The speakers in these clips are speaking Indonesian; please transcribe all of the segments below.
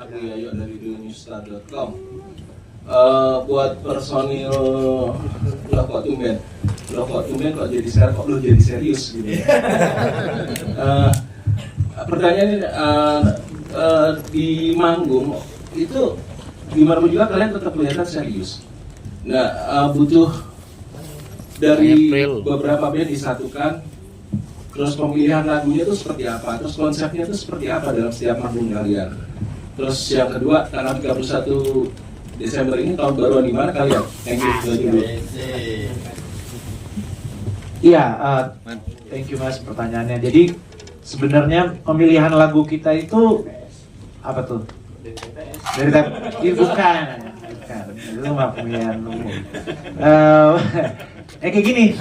Aku Yayo dari dailynews.com. Buat personil loh kok tumben kok jadi sekarang kok lu jadi serius gitu. Pertanyaannya di manggung itu gimana juga kalian tetap kelihatan serius. Butuh dari beberapa band disatukan. Terus pemilihan lagunya itu seperti apa? Terus konsepnya itu seperti apa dalam setiap manggung kalian? Terus yang kedua, tanggal 31 Desember ini tahun baruan di mana kalian? Thank you. Iya, thank you Mas pertanyaannya. Jadi sebenarnya pemilihan lagu kita itu apa tuh? Dari bukan. Itu mah pemilihan umum. Kayak gini.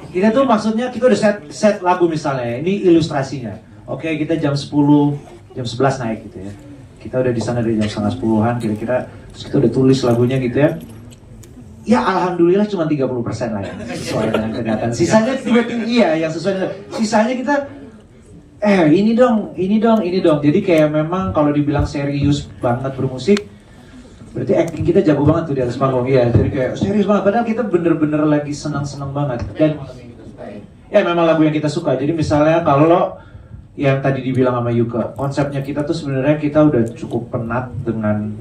Kita tuh maksudnya kita udah set lagu misalnya. Ini ilustrasinya. Oke, kita jam 10, jam 11 naik gitu ya. Kita udah di sana dari jam setengah 10-an kira-kira. Terus kita udah tulis lagunya gitu ya. Ya alhamdulillah cuma 30% lah ya sesuai dengan kenyataan. Sisanya tiba-tiba iya yang sesuai dengan, sisanya kita ini dong. Jadi kayak memang kalau dibilang serius banget bermusik, berarti acting kita jago banget tuh di atas panggung ya. Jadi kayak serius banget, padahal kita bener-bener lagi senang-senang banget. Dan ya memang lagu yang kita suka. Jadi misalnya kalau yang tadi dibilang sama Yuka, konsepnya kita tuh sebenarnya kita udah cukup penat dengan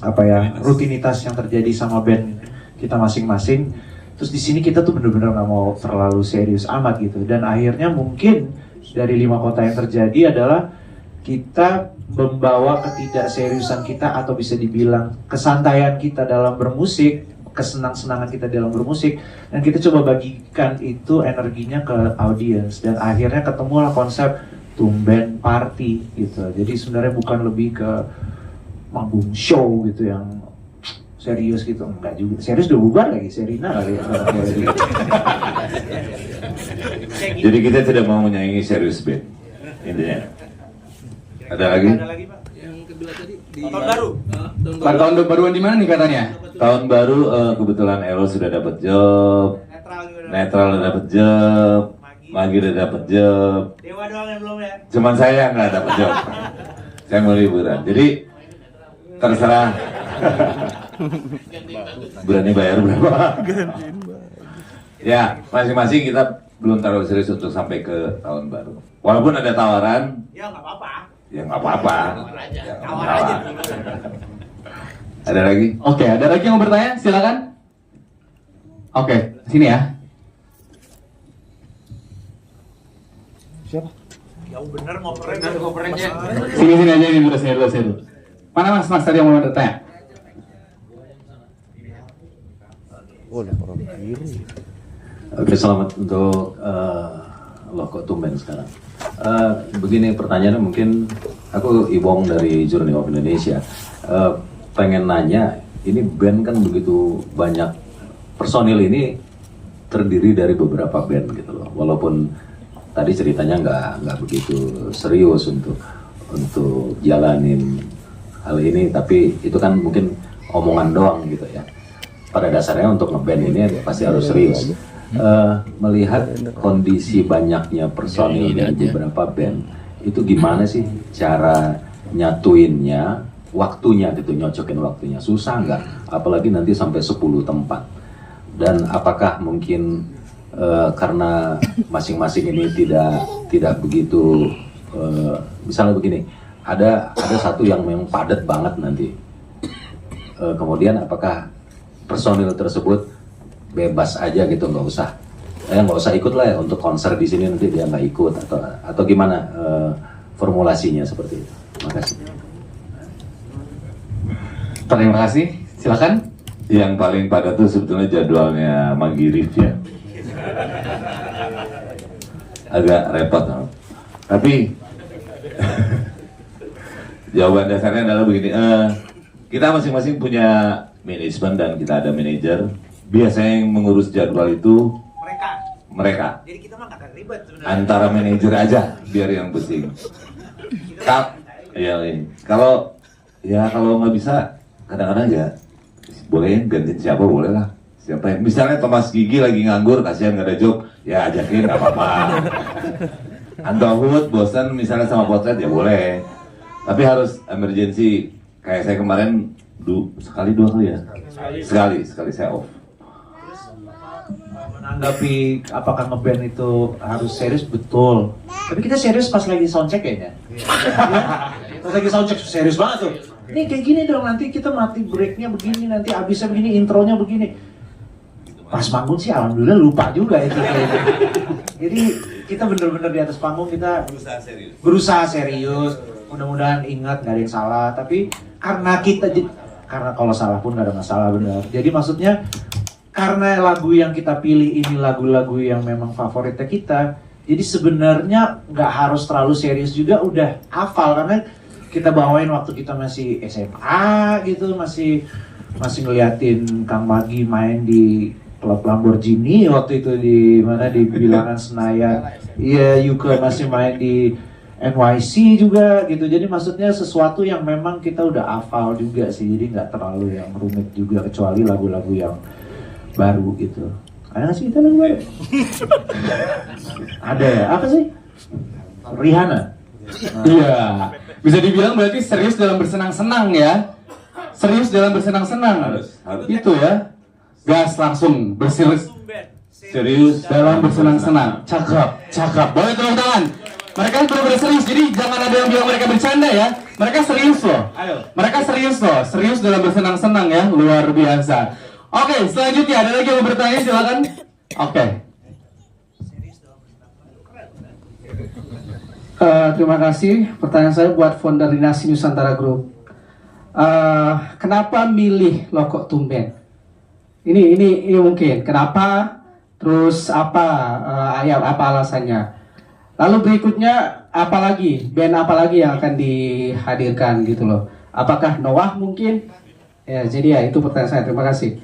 apa ya rutinitas yang terjadi sama band kita masing-masing. Terus di sini kita tuh bener-bener nggak mau terlalu serius amat gitu. Dan akhirnya mungkin dari 5 kota yang terjadi adalah kita membawa ketidakseriusan kita atau bisa dibilang kesantaian kita dalam bermusik, kesenang-senangan kita dalam bermusik, dan kita coba bagikan itu energinya ke audiens dan akhirnya ketemulah konsep tumben party gitu. Jadi sebenarnya bukan lebih ke manggung show gitu yang serius gitu, enggak juga. Serius udah bubar lagi, Serina kali ya. Jadi kita tidak mau menyaingi serius band intinya. Ada lagi? Pak. Yang kedua tadi di tahun baru. Tahun baruan di mana nih katanya? Tahun baru kebetulan Elo sudah dapat job, Netral udah dapat job, Magi udah dapat job. Dewa doang yang belum ya? Cuman saya yang nggak dapat job. Saya mau liburan. Jadi terserah. Berani bayar berapa? Ya, masing-masing kita belum terlalu serius untuk sampai ke tahun baru. Walaupun ada tawaran. Ya nggak apa-apa. Ya nggak apa-apa. Ya, nggak Tawar masalah. aja. Ada lagi? Oke, ada lagi yang mau bertanya? Silakan. Oke, sini ya. Siapa? Yang bener ngopernya. Sini aja ini saya dulu. Mana mas tadi yang mau bertanya? Oke, selamat untuk loh kok tumben sekarang. Begini pertanyaannya, mungkin aku Ibong dari Journey of Indonesia. Pengen nanya, ini band kan begitu banyak, personil ini terdiri dari beberapa band gitu loh. Walaupun tadi ceritanya nggak begitu serius untuk jalanin hal ini, tapi itu kan mungkin omongan doang gitu ya. Pada dasarnya untuk ngeband ini pasti harus serius. Melihat kondisi banyaknya personil dari beberapa band, itu gimana sih cara nyatuinnya, waktunya gitu, nyocokin waktunya, susah nggak? Apalagi nanti sampai 10 tempat. Dan apakah mungkin karena masing-masing ini tidak begitu, misalnya begini, ada satu yang memang padat banget nanti, kemudian apakah personil tersebut bebas aja gitu, nggak usah ikut lah ya untuk konser di sini, nanti dia nggak ikut atau gimana formulasinya seperti itu. Terima kasih. Terima kasih. Silakan. Yang paling padat tuh sebetulnya jadwalnya Magirif ya. Agak repot. Tapi jawaban dasarnya adalah begini. Kita masing-masing punya manajemen dan kita ada manajer. Biasanya yang mengurus jadwal itu mereka. Jadi kita mah nggak ribet sebenarnya. Antara manajer aja biar yang pusing. Kalau nggak bisa kadang-kadang ya boleh gantiin siapa, boleh lah. Siapa yang misalnya Thomas Gigi lagi nganggur, kasihan nggak ada job, ya ajakin nggak apa-apa. Antohut bosan misalnya sama potret, ya boleh. Tapi harus emergency. Kayak saya kemarin sekali 2 kali ya. Sekali saya off. Menanggapi apakah ngeband itu harus serius, betul. Tapi kita serius pas lagi soundcheck kayaknya. Pas lagi soundcheck serius banget tuh. Ini kayak gini dong, nanti kita mati breaknya begini, nanti abisnya begini, intronya begini. Pas manggung sih alhamdulillah lupa juga itu kayaknya. Jadi kita bener-bener di atas panggung kita berusaha serius. Mudah-mudahan ingat, nggak ada yang salah. Tapi karena kalau salah pun nggak ada masalah, benar. Jadi maksudnya karena lagu yang kita pilih ini lagu-lagu yang memang favoritnya kita, jadi sebenarnya nggak harus terlalu serius juga, udah hafal karena kita bawain waktu kita masih SMA gitu, masih ngeliatin Kang Magi main di klub Lamborghini waktu itu di mana di Bilangan Senayan. Iya, Yuka masih main di NYC juga gitu. Jadi maksudnya sesuatu yang memang kita udah hafal juga sih. Jadi nggak terlalu yang rumit juga, kecuali lagu-lagu yang baru gitu. Ada nggak sih kita lagu baru? Ada ya? Apa sih? Rihanna. Iya. Bisa dibilang berarti serius dalam bersenang-senang ya. Serius dalam bersenang-senang. Harus. Itu ya. Gas langsung serius dalam bersenang-senang. Cakep. Boleh tepuk tangan. Mereka benar-benar serius, jadi jangan ada yang bilang mereka bercanda ya. Mereka serius loh. Mereka serius loh, serius dalam bersenang-senang ya, luar biasa. Oke, selanjutnya ada lagi yang mau bertanya, silakan. Oke. Terima kasih. Pertanyaan saya buat founder Dinasti Nusantara Group. Kenapa milih Loko Tumben? Ini mungkin. Kenapa? Terus apa alasannya? Lalu berikutnya band apa lagi yang akan dihadirkan gitu loh? Apakah Noah mungkin? Ya, jadi ya itu pertanyaan saya. Terima kasih.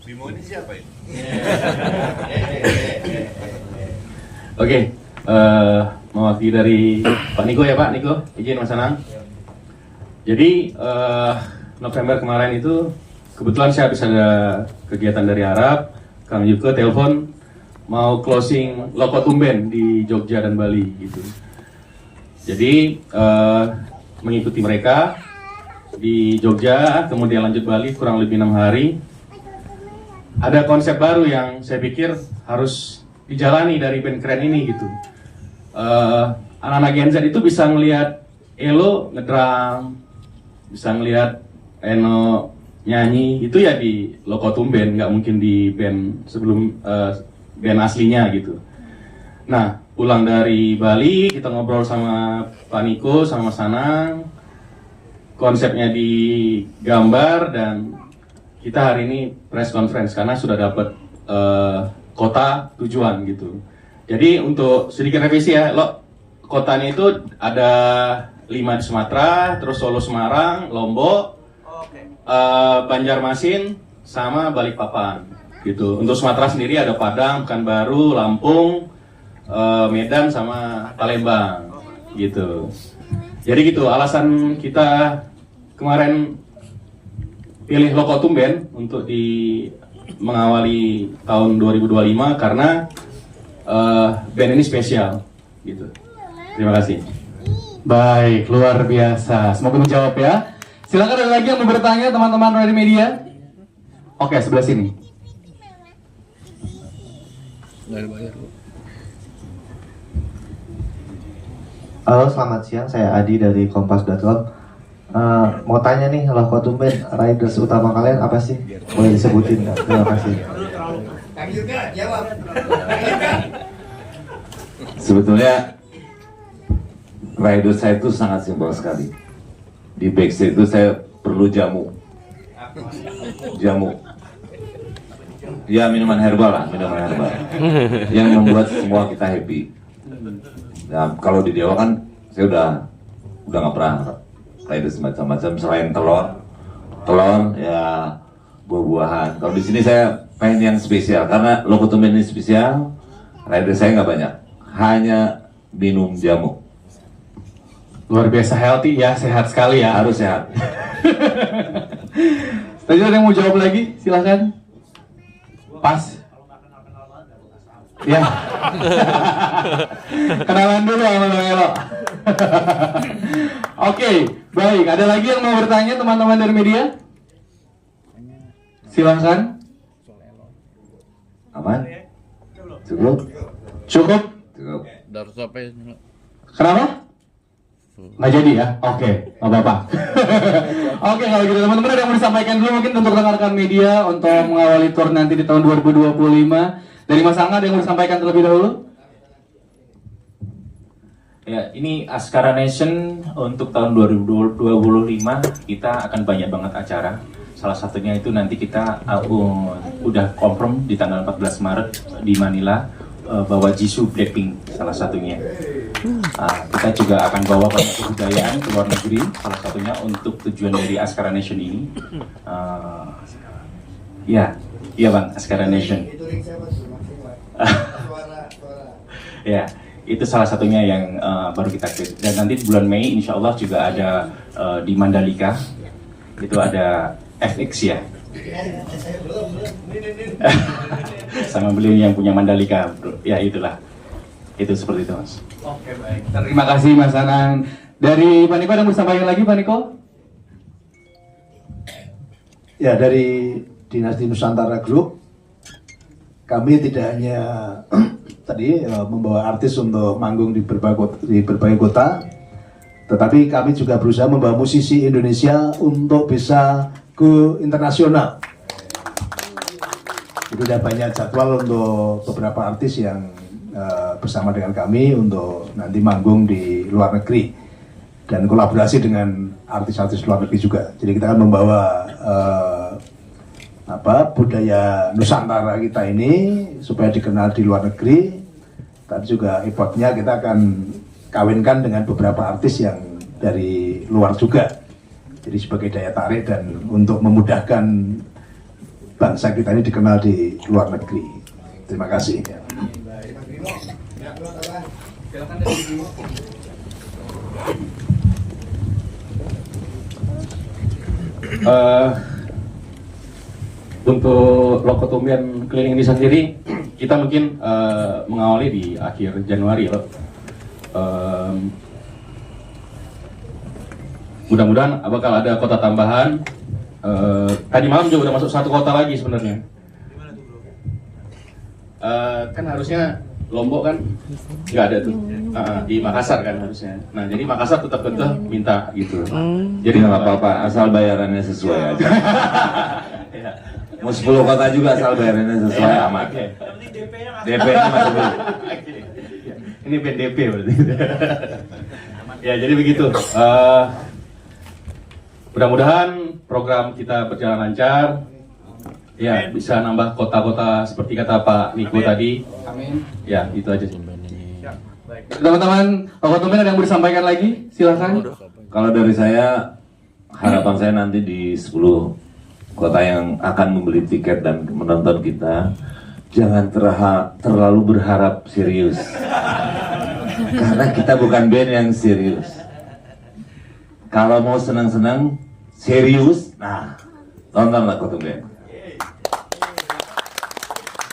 Bimo ini siapa ini? Oke, mewakili dari Pak Niko ya Pak Niko, izin Mas Anang. Jadi November kemarin itu kebetulan saya habis ada kegiatan dari Arab, Kang Yuke telepon mau closing Loko Tumben di Jogja dan Bali gitu. Jadi mengikuti mereka di Jogja, kemudian lanjut Bali kurang lebih 6 hari. Ada konsep baru yang saya pikir harus dijalani dari band keren ini gitu. Anak-anak Gen Z itu bisa ngelihat Elo ngedrum, bisa ngelihat Eno nyanyi, itu ya di Loko Tumben, nggak mungkin di band sebelum band aslinya gitu. Nah, pulang dari Bali, kita ngobrol sama Pak Niko, sama Mas Anang, konsepnya digambar, dan kita hari ini press conference karena sudah dapat kota tujuan gitu. Jadi untuk sedikit revisi ya, kotanya itu ada 5 di Sumatera, terus Solo, Semarang, Lombok, Banjarmasin, sama Balikpapan gitu. Untuk Sumatera sendiri ada Padang, Pekanbaru, Lampung, Medan, sama Palembang gitu. Jadi gitu alasan kita kemarin pilih Loko Tumben untuk mengawali tahun 2025 karena band ini spesial gitu. Terima kasih. Baik, luar biasa. Semoga menjawab ya. Silakan ada lagi yang mau bertanya teman-teman dari media. Oke, sebelah sini. Halo, selamat siang. Saya Adi dari Kompas.com. Mau tanya nih, Loko Tumben, riders utama kalian apa sih? Boleh disebutin nggak? Terima kasih. Sebetulnya rider saya itu sangat simpel sekali. Di backstage itu saya perlu jamu. Ya, minuman herbal yang membuat semua kita happy. Nah, kalau di Dewa kan saya udah nggak pernah rider macam-macam selain telur ya, buah-buahan. Kalau di sini saya pengen yang spesial karena Loko Tumben ini spesial. Rider saya nggak banyak, hanya minum jamu. Luar biasa healthy ya, sehat sekali ya. Harus sehat. Tadi ada yang mau jawab lagi? Silahkan. Pas. Ya. Kenalan dulu sama Bang Elo. Oke, baik. Ada lagi yang mau bertanya teman-teman dari media? Silahkan. Aman? Cukup? Cukup? Cukup. Kenapa? Nggak jadi ya? Oke, nggak apa-apa. Oke, kalau gitu teman-teman ada yang mau disampaikan dulu mungkin untuk rekan-rekan media untuk mengawali tour nanti di tahun 2025. Dari Mas Angga ada yang mau disampaikan terlebih dahulu? Ya, ini Askara Nation untuk tahun 2025 kita akan banyak banget acara. Salah satunya itu nanti kita udah confirm di tanggal 14 Maret di Manila bawa Jisoo Blackpink salah satunya. Kita juga akan bawa banyak kebudayaan ke luar negeri, salah satunya untuk tujuan dari Askara Nation ini. Iya Bang, Askara Nation. Ya, itu salah satunya yang baru kita create. Dan nanti bulan Mei insya Allah juga ada di Mandalika, itu ada FX ya. Sama beliau yang punya Mandalika, bro. Ya itulah. Itu seperti itu, Mas. Oke, baik. Terima kasih Mas Anang. Dari Pak Niko ada yang mau disampaikan lagi, Pak Niko? Ya, dari Dinasti Nusantara Group, kami tidak hanya tadi membawa artis untuk manggung di berbagai kota, tetapi kami juga berusaha membawa musisi Indonesia untuk bisa go internasional. Itu sudah banyak jadwal untuk beberapa artis yang bersama dengan kami untuk nanti manggung di luar negeri dan kolaborasi dengan artis-artis luar negeri juga. Jadi kita akan membawa budaya Nusantara kita ini supaya dikenal di luar negeri. Tapi juga effortnya kita akan kawinkan dengan beberapa artis yang dari luar juga. Jadi sebagai daya tarik dan untuk memudahkan bangsa kita ini dikenal di luar negeri. Terima kasih. Untuk Loko Tumben keliling ini sendiri, kita mungkin mengawali di akhir Januari loh. Mudah-mudahan bakal ada kota tambahan. Tadi malam juga udah masuk satu kota lagi sebenarnya. Kan harusnya Lombok kan nggak ada tuh, di Makassar kan harusnya. Nah jadi Makassar tetap minta gitu. Jadi nggak apa-apa, asal bayarannya sesuai aja. Mau 10 kota juga asal bayarannya sesuai aman. DP-nya masih belum. Ini PDP berarti. Ya jadi begitu. Mudah-mudahan program kita berjalan lancar. Ya, bisa nambah kota-kota seperti kata Pak Niko tadi. Amin. Ya, itu aja sih. Teman-teman, Loko Tumben ada yang mau disampaikan lagi? Silakan. Kalau dari saya, harapan saya nanti di 10 kota yang akan membeli tiket dan menonton kita, jangan terlalu berharap serius. Karena kita bukan band yang serius. Kalau mau senang-senang, serius, nah, tontonlah Loko Tumben.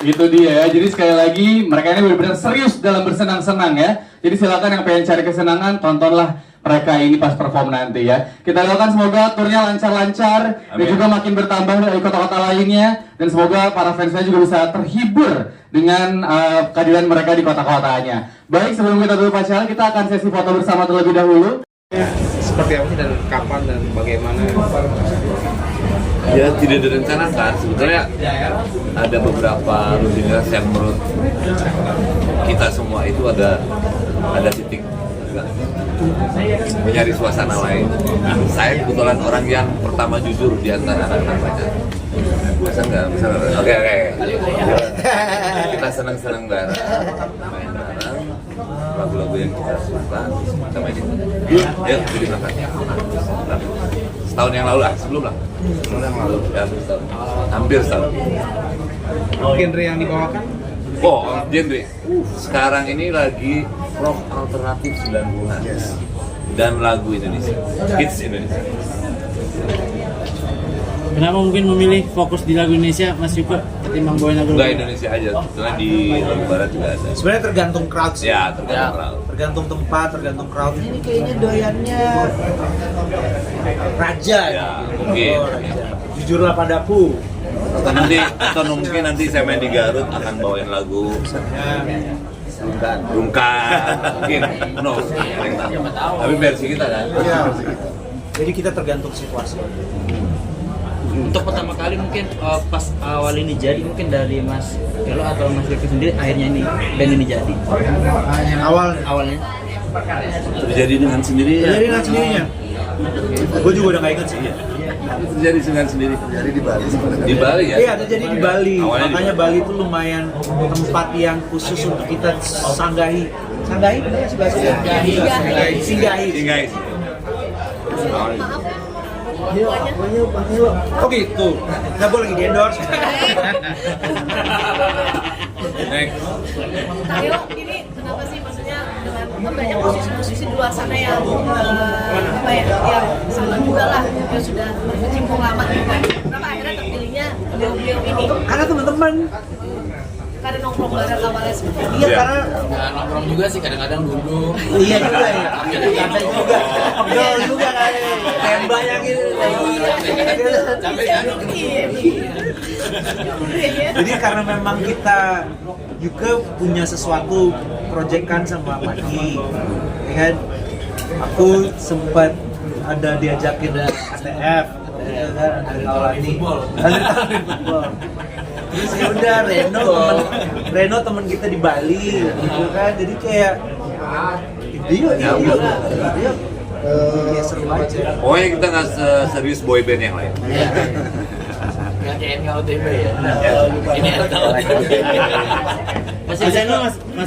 Itu dia ya, jadi sekali lagi mereka ini benar-benar serius dalam bersenang-senang ya. Jadi silakan yang pengen cari kesenangan, tontonlah mereka ini pas perform nanti ya. Kita doakan semoga turnya lancar-lancar dan juga makin bertambah dari kota-kota lainnya. Dan semoga para fansnya juga bisa terhibur dengan kehadiran mereka di kota-kotanya. Baik, sebelum kita tutup acara, kita akan sesi foto bersama terlebih dahulu. Seperti apa sih dan kapan dan bagaimana? Ya tidak direncanakan, sebetulnya ada beberapa rutinitas yang menurut kita semua itu ada titik mencari suasana lain. Saya kebetulan orang yang pertama jujur di antara anak-anak banyak. Biasa nggak? Oke. Kita senang-senang bareng, main bareng, lagu-lagu yang kita suka, kita mainin. Ya, jadi berangkat. Setahun yang lalu lah, sebelum yang lalu, ya hampir setahun. Genre yang dibawakan? Oh, genre. Sekarang ini lagi rock alternatif 90-an dan lagu Indonesia, hits Indonesia. Kenapa mungkin memilih fokus di lagu Indonesia Mas Yuko ketimbang bawain lagu Enggak Indonesia aja, sebetulnya di lagu barat juga ada. Sebenarnya tergantung crowd sih. Ya, tergantung crowd. Tergantung tempat, tergantung crowd. Ini kayaknya doyannya Raja. Ya, mungkin. Raja. Jujurlah padaku. Atau mungkin nanti saya main di Garut akan bawain lagu Rungkan, mungkin, no, tapi versi kita kan. Iya. Jadi kita tergantung situasi. Untuk pertama kali mungkin pas awal ini jadi mungkin dari Mas Elo atau Mas Yuko sendiri akhirnya ini band ini jadi awalnya Terjadi dengan sendirinya. Terjadi dengan sendirinya. Gue juga udah gak inget sih. Terjadi dengan sendiri. Terjadi di Bali sebenarnya. Di Bali ya? Iya, terjadi di Bali. Awalnya Makanya Bali itu lumayan tempat yang khusus untuk kita sanggahi. Sanggahi benar sih bahasanya? Singgahi. Oh gitu. Nggak boleh lagi di endorse. Next. Tayo, ini kenapa sih maksudnya dengan banyak musisi-musisi di luar sana yang yang sama juga lah yang sudah berkecimpung lama gitu kan. Kenapa akhirnya terpilihnya beliau-beliau ini? Karena teman-teman. Karena nongkrong bareng awalnya seperti itu. Iya, karena nongkrong juga sih kadang-kadang duduk. Iya juga ya. Capek juga. Pegel juga kan. Tembak yang gitu. Jadi karena memang kita juga punya sesuatu proyekan sama Pagi, ya kan? Aku sempat ada diajakin ATF, ya kan? Dari Taulani, terus ya udah Reno teman kita di Bali, gitu kan? Jadi kayak dia seru aja. Pokoknya kita nggak serius boy band yang lain. Nggak kayak NKOTB ya. Ini NKOTB. Mas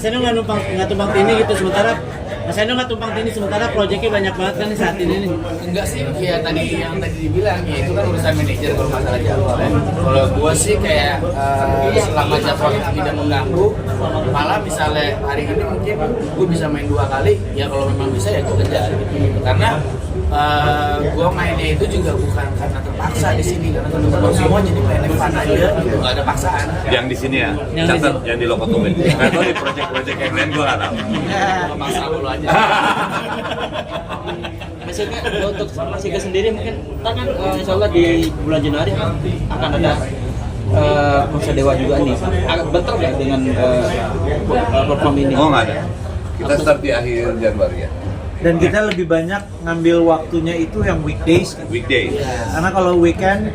Eno nggak tumpang tindih gitu sementara Mas Eno nggak tumpang tindih sementara proyeknya banyak banget kan nih saat ini nih. Enggak sih, ya tadi yang dibilang ya itu kan urusan manajer kalau masalah jadwal ya. Kalau gua sih kayak selama jadwal itu tidak mengganggu, malah misalnya hari ini mungkin gua bisa main 2 kali, ya kalau memang bisa ya gua kejar gitu. Karena gua mainnya itu juga bukan karena terpaksa di sini, karena teman-teman semua jadi main fun aja, gitu, nggak ada paksaan. Yang di sini ya, catat yang di Lokotumen. Nggak tahu di proyek-proyek yang lain gua nggak tahu. Paksa dulu aja. Maksudnya untuk Mas Yuko sendiri mungkin kan insya Allah di bulan Januari akan ada konser Dewa juga nih. Agak bentar nggak dengan perform ini? Oh nggak ada. Kita start di akhir Januari ya. Dan kita lebih banyak ngambil waktunya itu yang weekdays kan? Weekday. Karena kalau weekend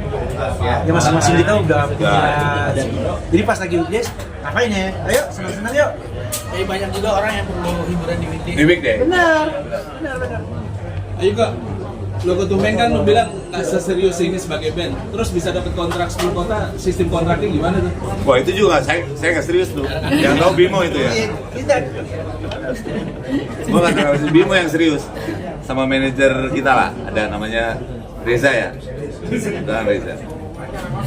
ya masing-masing kita udah punya. Jadi pas lagi weekdays ngapain ya? Ayo senang-senang yuk. Tapi banyak juga orang yang perlu hiburan di weekday. Di weekday. Benar. Ayo kak, Lokotumen kan lu bilang nggak seserius ini sebagai band. Terus bisa dapat kontrak 10 kota, sistem kontraknya gimana tuh? Wah itu juga saya nggak serius tuh. Yang tahu Bimo itu ya. Gua nggak tahu Bimo yang serius. Sama manajer kita lah, ada namanya Reza ya. Dan Reza.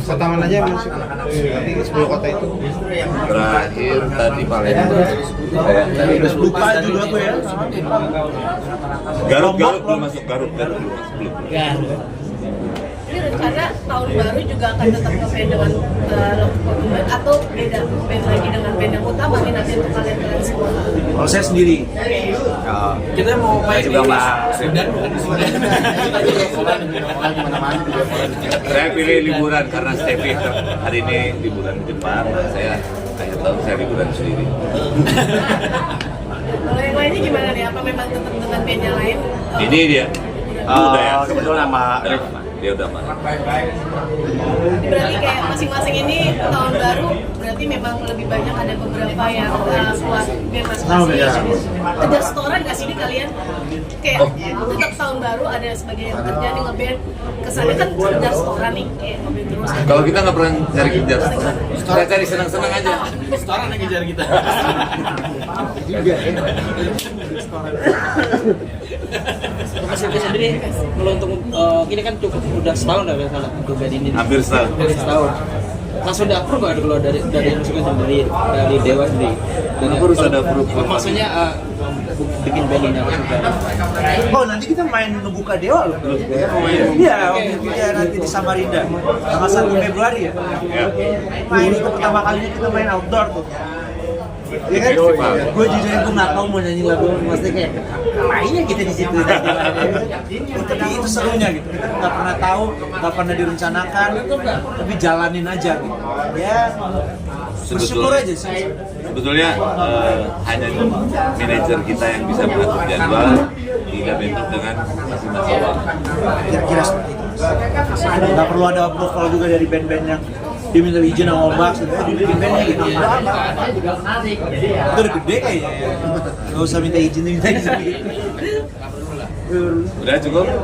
Kota aja masuk nanti 10 kota itu. Terakhir tadi Palembang. Tadi lupa juga aku ya. Garut belum masuk Garut belum. Ini rencana tahun baru juga akan tetap nge-band dengan Lokotumen atau beda band lagi dengan band yang utama nih nanti untuk kalian semua? Kalau saya sendiri. Kita mau main juga Sudan bukan di Sudan. Saya pilih liburan karena Stevie hari ini liburan di Jepang. Saya akhir tahun saya liburan sendiri. Kalau yang lainnya gimana nih? Apa memang tetap dengan band yang lain? Ini dia. Udah ya. Kebetulan sama Dia udah mah. Berarti kayak masing-masing ini tahun baru berarti memang lebih banyak ada beberapa yang keluar band masing-masing. Ada setoran nggak sih ini kalian? Kayak tetap tahun baru ada sebagai yang kerja nih ngeband kesannya kan kejar setoran nih kayak ngeband terus. Kalau kita nggak pernah cari kejar, kita cari senang-senang aja. Setoran yang kejar kita. Juga ya. Mas Yuko sendiri kalau untuk ini kan cukup udah setahun udah salah untuk band ini. Hampir setahun. Hampir setahun. Langsung ada approve nggak kalau dari musiknya sendiri dari Dewa sendiri? Kenapa harus ada approve? Maksudnya bikin band ini juga. Oh nanti kita main ngebuka Dewa loh. Iya, ya, nanti di Samarinda tanggal 1 Februari ya. Nah ini pertama kalinya kita main outdoor tuh. Ya kan? Gue jujur gue nggak tahu mau nyanyi lagu, maksudnya kayak mainnya kita di situ. Tapi itu serunya gitu. Kita nggak pernah tahu, nggak pernah direncanakan, tapi jalanin aja gitu. Ya bersyukur aja sih. Sebetulnya hanya manajer kita yang bisa mengatur jadwal hingga bentuk dengan masing-masing waktu. Kira-kira seperti itu. Nggak perlu ada approval juga dari band-band yang diminta izin sama Omax, itu dibikin bandnya gitu. Itu udah gede kayaknya ya. Nggak usah minta izin gitu. Udah cukup?